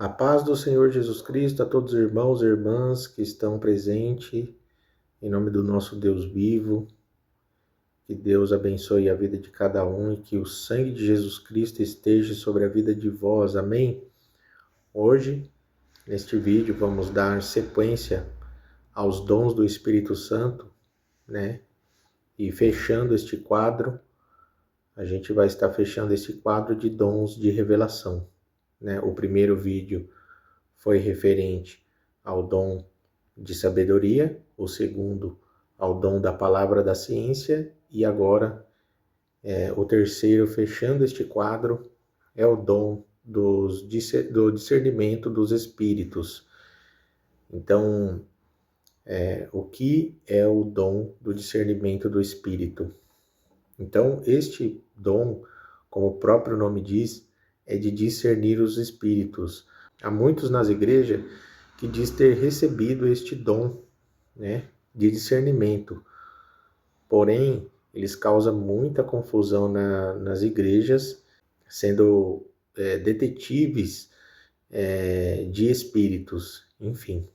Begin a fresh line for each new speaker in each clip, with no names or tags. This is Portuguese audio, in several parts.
A paz do Senhor Jesus Cristo a todos os irmãos e irmãs que estão presentes, em nome do nosso Deus vivo. Que Deus abençoe a vida de cada um e que o sangue de Jesus Cristo esteja sobre a vida de vós. Amém? Hoje, neste vídeo, vamos dar sequência aos dons do Espírito Santo, né? E fechando este quadro, a gente vai estar fechando esse quadro de dons de revelação, né? O primeiro vídeo foi referente ao dom de sabedoria, o segundo ao dom da palavra da ciência, e agora o terceiro, fechando este quadro, é o dom do discernimento dos espíritos. Então, o que é o dom do discernimento do espírito? Então, este dom, como o próprio nome diz, é de discernir os espíritos. Há muitos nas igrejas que diz ter recebido este dom, né, de discernimento. Porém, eles causam muita confusão nas igrejas, sendo detetives de espíritos, enfim.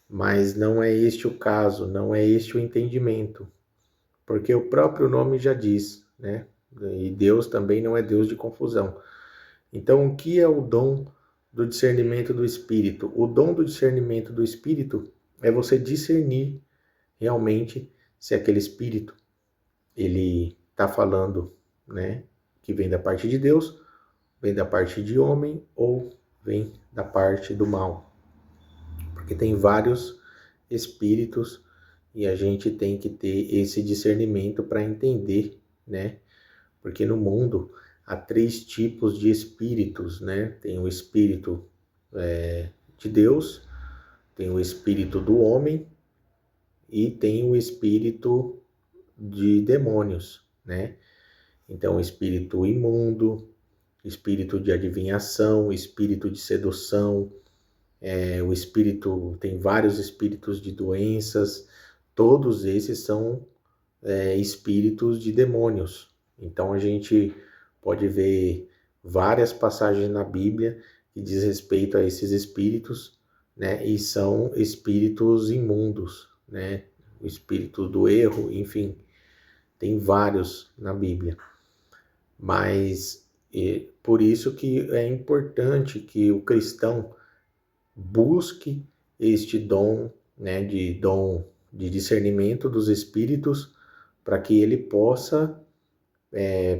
Mas não é este o caso, não é este o entendimento, porque o próprio nome já diz, né? E Deus também não é Deus de confusão. Então, o que é o dom do discernimento do Espírito? O dom do discernimento do Espírito é você discernir realmente se aquele Espírito ele está falando, né, que vem da parte de Deus, vem da parte de homem ou vem da parte do mal. Porque tem vários espíritos e a gente tem que ter esse discernimento para entender, né? Porque no mundo há 3 tipos de espíritos, né? Tem o espírito de Deus, tem o espírito do homem e tem o espírito de demônios, né? Então, espírito imundo, espírito de adivinhação, espírito de sedução, o espírito, tem vários espíritos de doenças, todos esses são espíritos de demônios. Então, a gente pode ver várias passagens na Bíblia que diz respeito a esses espíritos, né? E são espíritos imundos, né? O espírito do erro, enfim, tem vários na Bíblia. Mas por isso que é importante que o cristão busque este dom, né, dom de discernimento dos espíritos, para que ele possa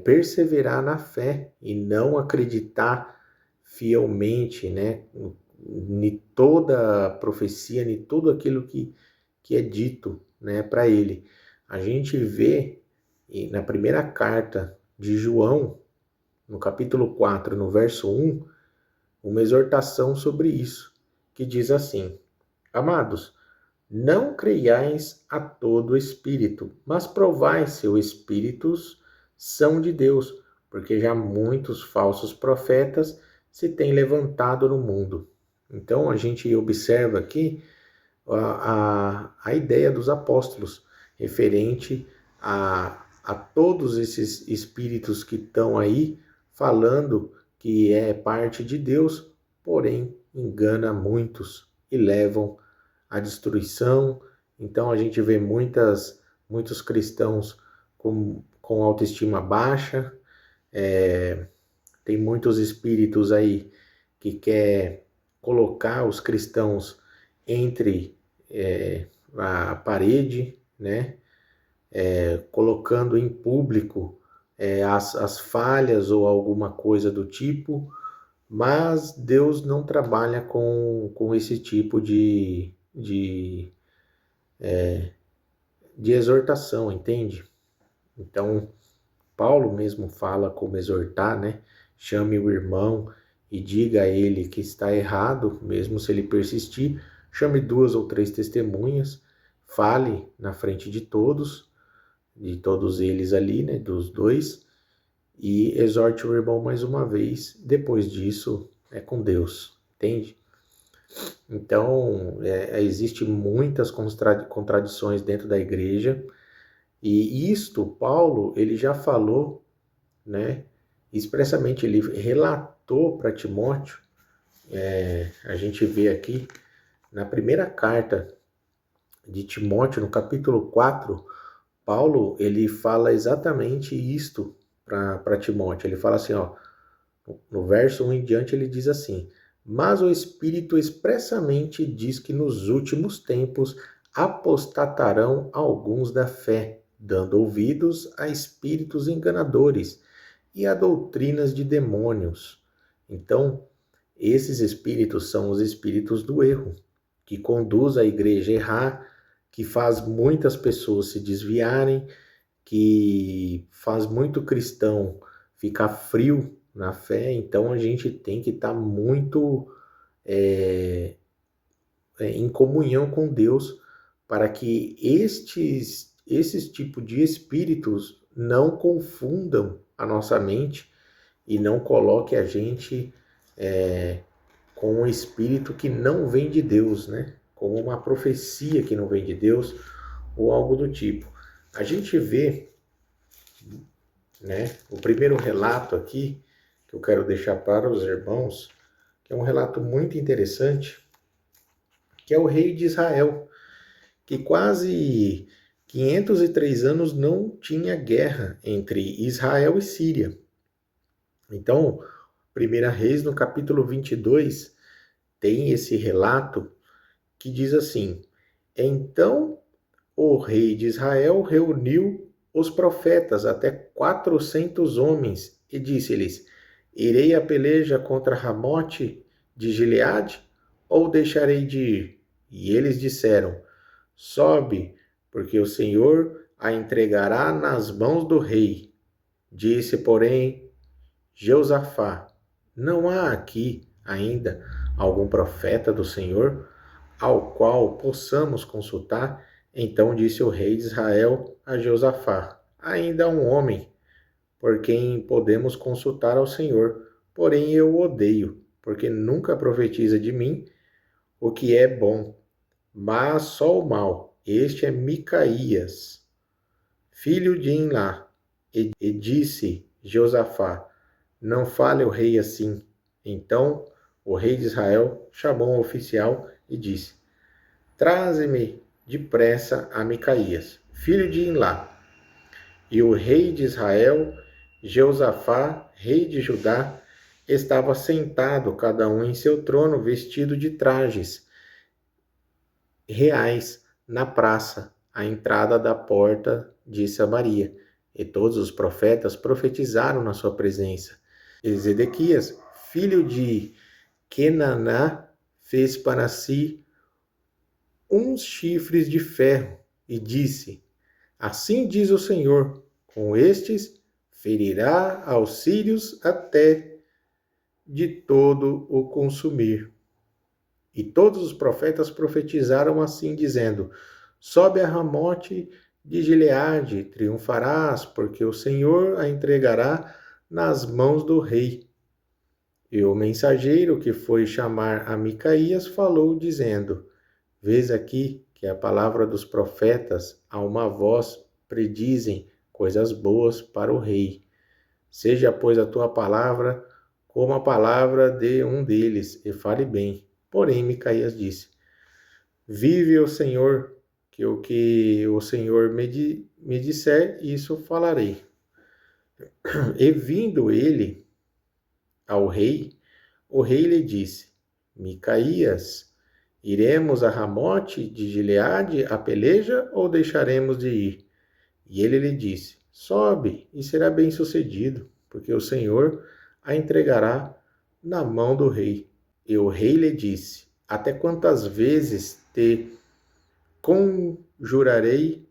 perseverar na fé e não acreditar fielmente, né, em toda a profecia, em tudo aquilo que é dito, né, para ele. A gente vê na primeira carta de João, no capítulo 4, no verso 1, uma exortação sobre isso, que diz assim: Amados, não creiais a todo espírito, mas provai se os espíritos são de Deus, porque já muitos falsos profetas se têm levantado no mundo. Então a gente observa aqui a ideia dos apóstolos referente a todos esses espíritos que estão aí falando que é parte de Deus, porém engana muitos e levam à destruição. Então a gente vê muitos cristãos com autoestima baixa, tem muitos espíritos aí que quer colocar os cristãos entre a parede, né? Colocando em público as falhas ou alguma coisa do tipo, mas Deus não trabalha com esse tipo de exortação, entende? Então, Paulo mesmo fala como exortar, né? Chame o irmão e diga a ele que está errado, mesmo se ele persistir. Chame 2 ou 3 testemunhas, fale na frente de todos eles ali, né? Dos 2, e exorte o irmão mais uma vez. Depois disso, é com Deus, entende? Então, existe muitas contradições dentro da igreja, e isto, Paulo, ele já falou, né? Expressamente, ele relatou para Timóteo a gente vê aqui na primeira carta de Timóteo, no capítulo 4, Paulo, ele fala exatamente isto para Timóteo. Ele fala assim, ó, no verso 1 em diante, ele diz assim: mas o Espírito expressamente diz que nos últimos tempos apostatarão alguns da fé, dando ouvidos a espíritos enganadores e a doutrinas de demônios. Então, esses espíritos são os espíritos do erro, que conduz a igreja a errar, que faz muitas pessoas se desviarem, que faz muito cristão ficar frio na fé. Então a gente tem que estar muito em comunhão com Deus para que esses tipos de espíritos não confundam a nossa mente e não coloque a gente com um espírito que não vem de Deus, né? Como uma profecia que não vem de Deus ou algo do tipo. A gente vê, né, o primeiro relato aqui que eu quero deixar para os irmãos, que é um relato muito interessante, que é o rei de Israel, que quase 503 anos não tinha guerra entre Israel e Síria. Então, 1 Reis, no capítulo 22, tem esse relato que diz assim: então o rei de Israel reuniu os profetas, até 400 homens, e disse-lhes: irei a peleja contra Ramote de Gileade, ou deixarei de ir? E eles disseram: sobe, porque o Senhor a entregará nas mãos do rei. Disse, porém, Jeosafá: não há aqui ainda algum profeta do Senhor ao qual possamos consultar? Então disse o rei de Israel a Jeosafá: ainda há um homem por quem podemos consultar ao Senhor, porém eu o odeio, porque nunca profetiza de mim o que é bom, mas só o mal. Este é Micaías, filho de Imlá. E disse Jeosafá: não fale o rei assim. Então o rei de Israel chamou um oficial e disse: traze-me depressa a Micaías, filho de Imlá. E o rei de Israel, Jeosafá, rei de Judá, estava sentado, cada um em seu trono, vestido de trajes reais, na praça, à entrada da porta de Samaria. E todos os profetas profetizaram na sua presença. E Zedequias, filho de Kenaná, fez para si uns chifres de ferro e disse: assim diz o Senhor, com estes ferirá aos sírios até de todo o consumir. E todos os profetas profetizaram assim, dizendo: sobe a Ramote de Gileade, triunfarás, porque o Senhor a entregará nas mãos do rei. E o mensageiro que foi chamar a Micaías falou, dizendo: vês aqui que a palavra dos profetas a uma voz predizem coisas boas para o rei. Seja, pois, a tua palavra como a palavra de um deles, e fale bem. Porém, Micaías disse: vive o Senhor, que o Senhor me disser, isso falarei. E vindo ele ao rei, o rei lhe disse: Micaías, iremos a Ramote de Gileade a peleja ou deixaremos de ir? E ele lhe disse: sobe e será bem sucedido, porque o Senhor a entregará na mão do rei. E o rei lhe disse: até quantas vezes te conjurarei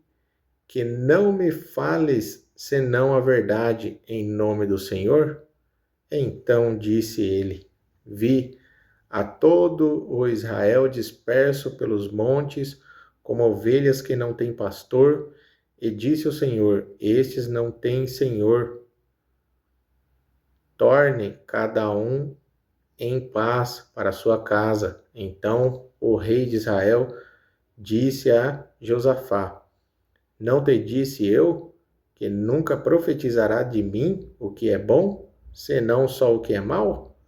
que não me fales senão a verdade em nome do Senhor? Então disse ele: vi a todo o Israel disperso pelos montes, como ovelhas que não têm pastor, e disse o Senhor: estes não têm senhor. Torne cada um em paz para sua casa. Então o rei de Israel disse a Josafá: não te disse eu que nunca profetizará de mim o que é bom, senão só o que é mal?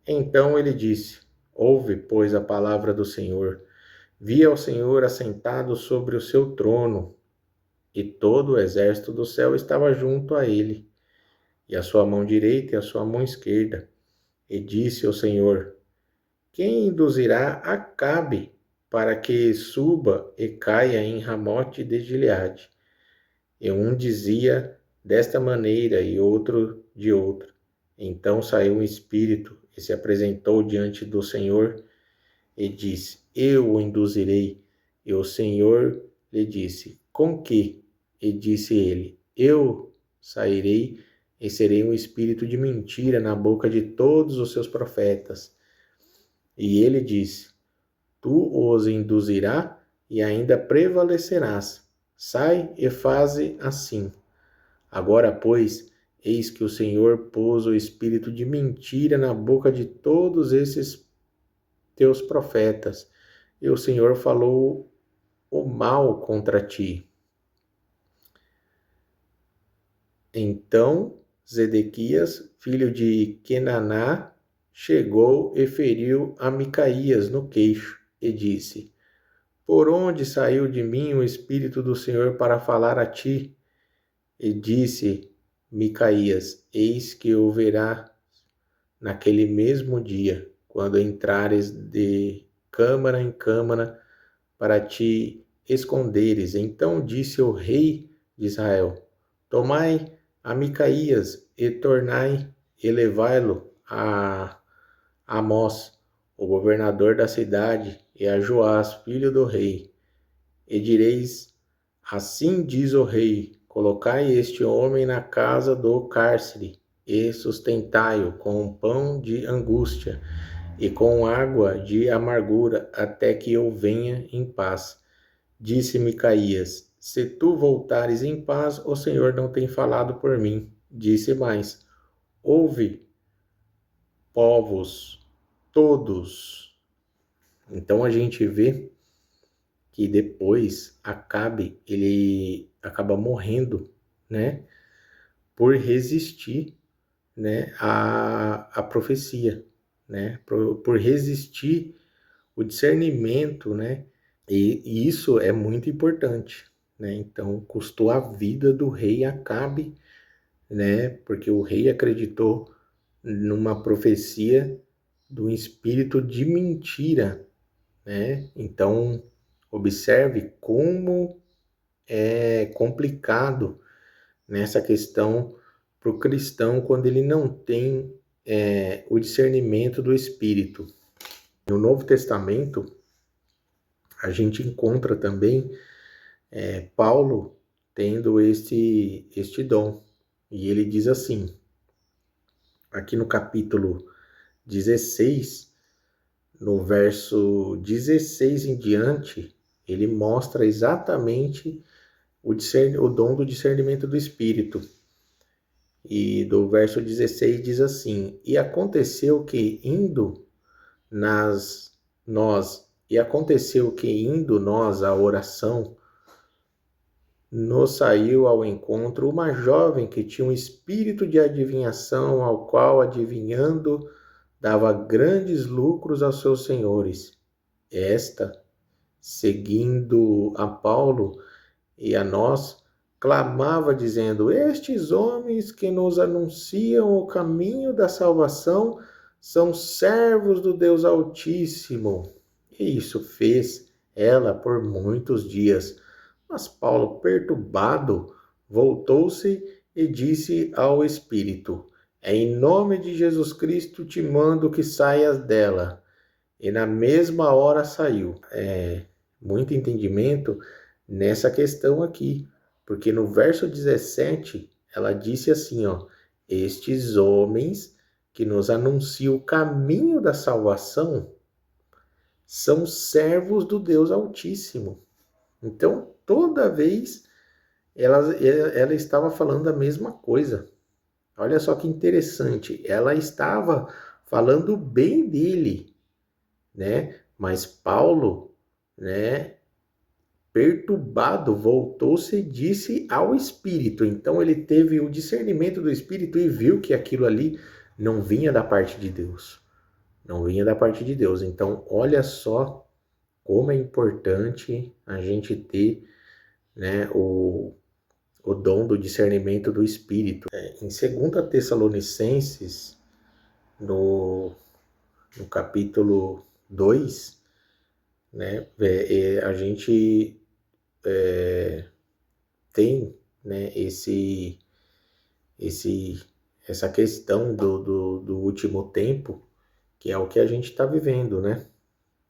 Então ele disse: Ouve, pois, a palavra do Senhor. Vi ao Senhor assentado sobre o seu trono, e todo o exército do céu estava junto a ele, e a sua mão direita e a sua mão esquerda. E disse ao Senhor: quem induzirá Acabe para que suba e caia em Ramote de Gileade? E um dizia desta maneira e outro de outra. Então saiu um espírito e se apresentou diante do Senhor e disse: eu o induzirei. E o Senhor lhe disse: com que? E disse ele: eu sairei e serei um espírito de mentira na boca de todos os seus profetas. E ele disse: tu os induzirá e ainda prevalecerás. Sai e faze assim. Agora, pois, eis que o Senhor pôs o espírito de mentira na boca de todos esses teus profetas, e o Senhor falou o mal contra ti. Então Zedequias, filho de Quenaná, chegou e feriu a Micaías no queixo, e disse: por onde saiu de mim o Espírito do Senhor para falar a ti? E disse Micaías: eis que o verá naquele mesmo dia, quando entrares de câmara em câmara para te esconderes. Então disse o rei de Israel: tomai a Micaías e tornai e levai-lo a Amós, o governador da cidade, e a Joás, filho do rei. E direis: assim diz o rei: colocai este homem na casa do cárcere e sustentai-o com pão de angústia e com água de amargura, até que eu venha em paz. Disse Micaías: se tu voltares em paz, o Senhor não tem falado por mim. Disse mais: ouve, povos todos. Então a gente vê que depois Acabe, ele acaba morrendo, né, por resistir, né, à profecia, né, por resistir o discernimento, né, e isso é muito importante, né, então custou a vida do rei Acabe, né, porque o rei acreditou numa profecia do espírito de mentira, né, então observe como é complicado nessa questão para o cristão quando ele não tem o discernimento do Espírito. No Novo Testamento, a gente encontra também Paulo tendo este dom. E ele diz assim, aqui no capítulo 16, no verso 16 em diante, ele mostra exatamente o dom do discernimento do Espírito. E do verso 16 diz assim: e aconteceu que indo nós à oração, nos saiu ao encontro uma jovem que tinha um espírito de adivinhação, ao qual, adivinhando, dava grandes lucros aos seus senhores. Esta, seguindo a Paulo e a nós, clamava dizendo: estes homens que nos anunciam o caminho da salvação são servos do Deus Altíssimo. E isso fez ela por muitos dias. Mas Paulo, perturbado, voltou-se e disse ao Espírito: em nome de Jesus Cristo te mando que saias dela. E na mesma hora saiu. Muito entendimento nessa questão aqui, porque no verso 17 ela disse assim, ó: estes homens que nos anunciam o caminho da salvação são servos do Deus Altíssimo. Então, toda vez ela estava falando a mesma coisa. Olha só que interessante, ela estava falando bem dele, né? Mas Paulo, né, perturbado, voltou-se e disse ao Espírito. Então ele teve o discernimento do Espírito e viu que aquilo ali não vinha da parte de Deus, não vinha da parte de Deus. Então, olha só como é importante a gente ter, né, o dom do discernimento do Espírito. Em 2 Tessalonicenses, no capítulo 2, né, a gente tem, né, essa questão do último tempo, que é o que a gente está vivendo, né?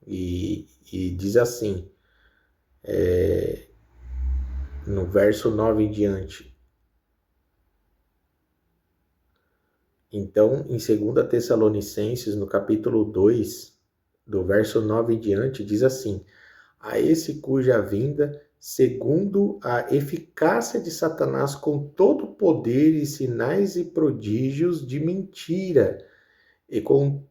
E diz assim, no verso 9 em diante. Então, em 2 Tessalonicenses, no capítulo 2, do verso 9 em diante, diz assim: a esse cuja vinda, segundo a eficácia de Satanás, com todo poder e sinais e prodígios de mentira, e com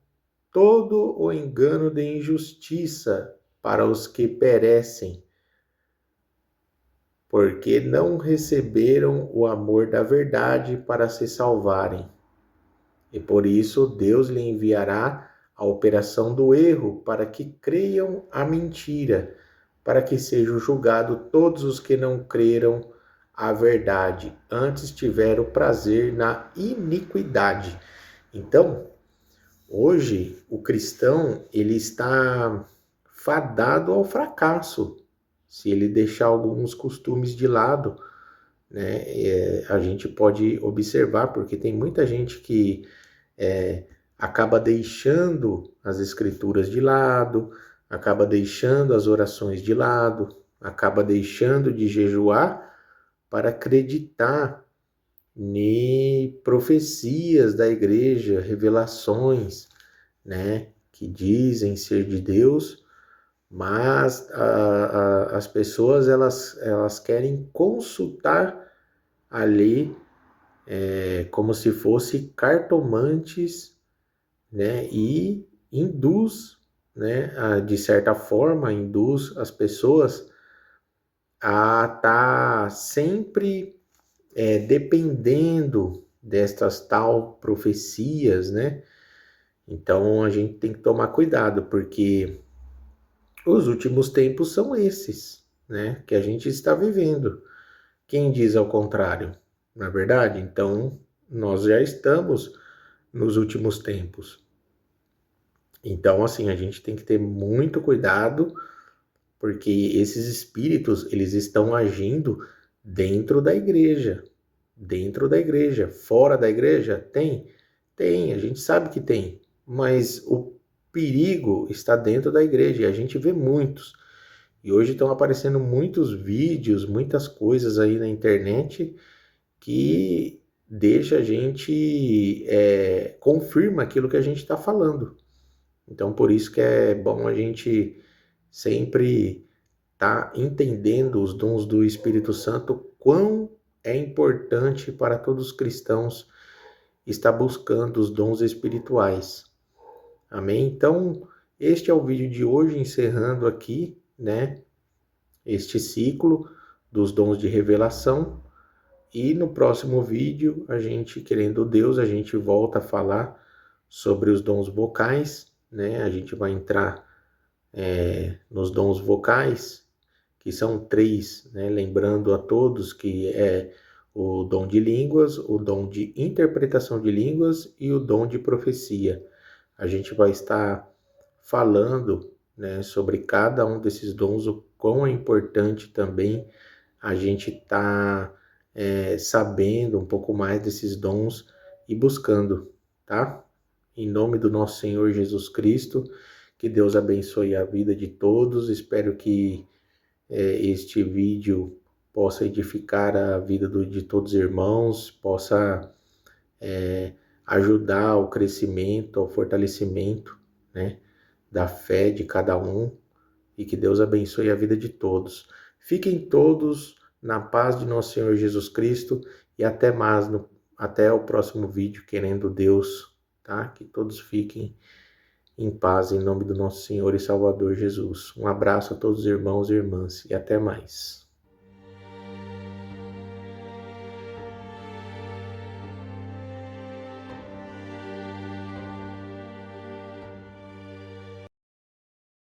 todo o engano de injustiça para os que perecem, porque não receberam o amor da verdade para se salvarem. E por isso Deus lhe enviará a operação do erro, para que creiam a mentira, para que sejam julgados todos os que não creram a verdade, antes tiveram prazer na iniquidade. Então, hoje o cristão ele está fadado ao fracasso se ele deixar alguns costumes de lado, né? A gente pode observar porque tem muita gente que acaba deixando as escrituras de lado, acaba deixando as orações de lado, acaba deixando de jejuar para acreditar em profecias da igreja, revelações, né, que dizem ser de Deus, mas as pessoas elas querem consultar ali como se fossem cartomantes, né, e induz, né, de certa forma, induz as pessoas a estar sempre dependendo destas tal profecias, né? Então a gente tem que tomar cuidado, porque os últimos tempos são esses, né, que a gente está vivendo. Quem diz ao contrário? Na é verdade? Então nós já estamos nos últimos tempos. Então, assim, a gente tem que ter muito cuidado, porque esses espíritos, eles estão agindo dentro da igreja. Dentro da igreja. Fora da igreja? Tem? Tem, a gente sabe que tem. Mas o perigo está dentro da igreja e a gente vê muitos. E hoje estão aparecendo muitos vídeos, muitas coisas aí na internet que deixa a gente, confirma aquilo que a gente está falando. Então, por isso que é bom a gente sempre estar entendendo os dons do Espírito Santo, quão é importante para todos os cristãos estar buscando os dons espirituais. Amém? Então, este é o vídeo de hoje, encerrando aqui, né, este ciclo dos dons de revelação. E no próximo vídeo, a gente, querendo Deus, a gente volta a falar sobre os dons vocais, né? A gente vai entrar nos dons vocais, que são 3, né? Lembrando a todos que é o dom de línguas, o dom de interpretação de línguas e o dom de profecia. A gente vai estar falando, né, sobre cada um desses dons, o quão é importante também a gente estar sabendo um pouco mais desses dons e buscando, tá? Em nome do nosso Senhor Jesus Cristo, que Deus abençoe a vida de todos. Espero que este vídeo possa edificar a vida de todos os irmãos, possa ajudar ao crescimento, ao fortalecimento, né, da fé de cada um, e que Deus abençoe a vida de todos. Fiquem todos na paz de nosso Senhor Jesus Cristo e até mais, até o próximo vídeo, querendo Deus, tá? Que todos fiquem em paz, em nome do nosso Senhor e Salvador Jesus. Um abraço a todos os irmãos e irmãs e até mais.